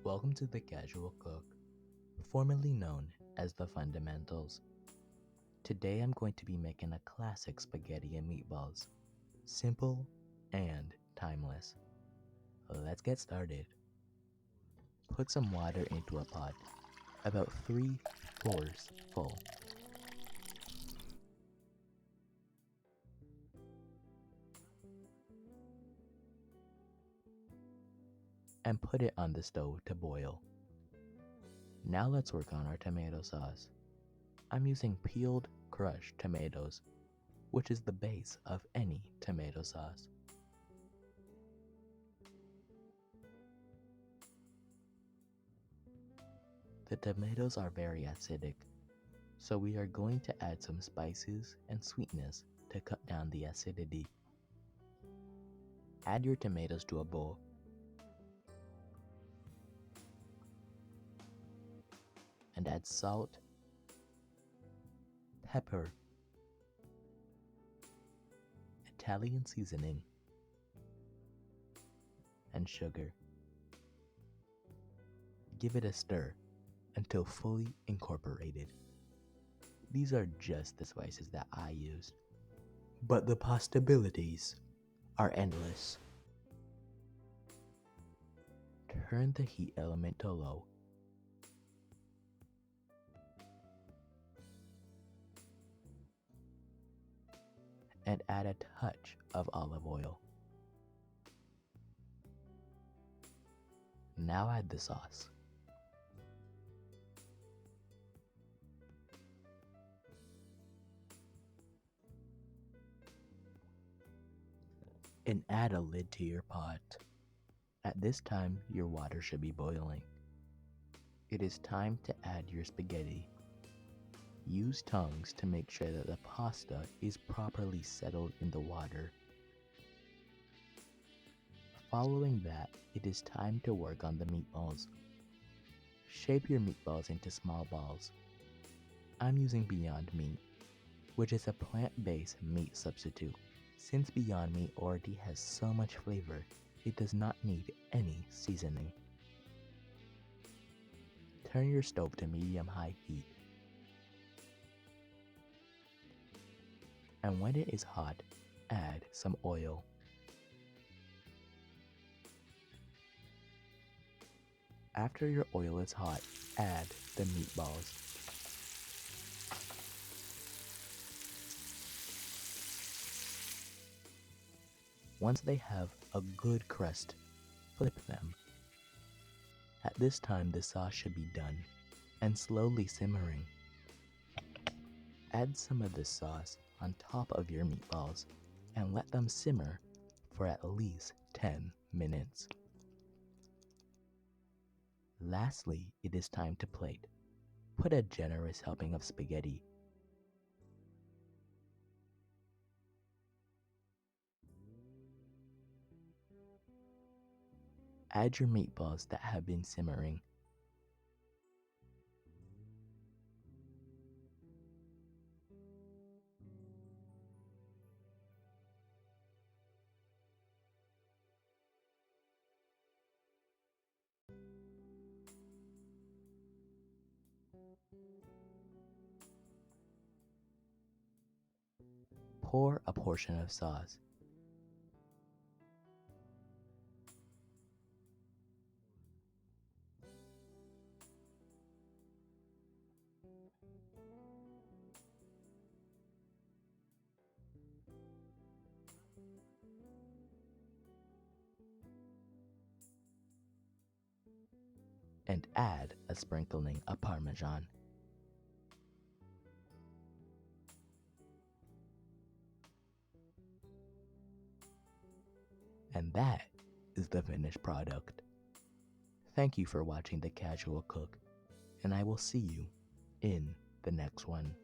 Welcome to the Casual Cook, formerly known as the Fundamentals. Today I'm going to be making a classic spaghetti and meatballs. Simple and timeless. Let's get started. Put some water into a pot, about 3/4 full. And put it on the stove to boil. Now let's work on our tomato sauce. I'm using peeled, crushed tomatoes, which is the base of any tomato sauce. The tomatoes are very acidic, so we are going to add some spices and sweetness to cut down the acidity. Add your tomatoes to a bowl. And add salt, pepper, Italian seasoning, and sugar. Give it a stir until fully incorporated. These are just the spices that I used, but the possibilities are endless. Turn the heat element to low. And add a touch of olive oil. Now add the sauce. And add a lid to your pot. At this time, your water should be boiling. It is time to add your spaghetti. Use tongs to make sure that the pasta is properly settled in the water. Following that, it is time to work on the meatballs. Shape your meatballs into small balls. I'm using Beyond Meat, which is a plant-based meat substitute. Since Beyond Meat already has so much flavor, it does not need any seasoning. Turn your stove to medium-high heat. And when it is hot, add some oil. After your oil is hot, add the meatballs. Once they have a good crust, flip them. At this time, the sauce should be done and slowly simmering. Add some of the sauce on top of your meatballs and let them simmer for at least 10 minutes. Lastly, it is time to plate. Put a generous helping of spaghetti. Add your meatballs that have been simmering. Pour a portion of sauce. And add a sprinkling of Parmesan. And that is the finished product. Thank you for watching The Casual Cook, and I will see you in the next one.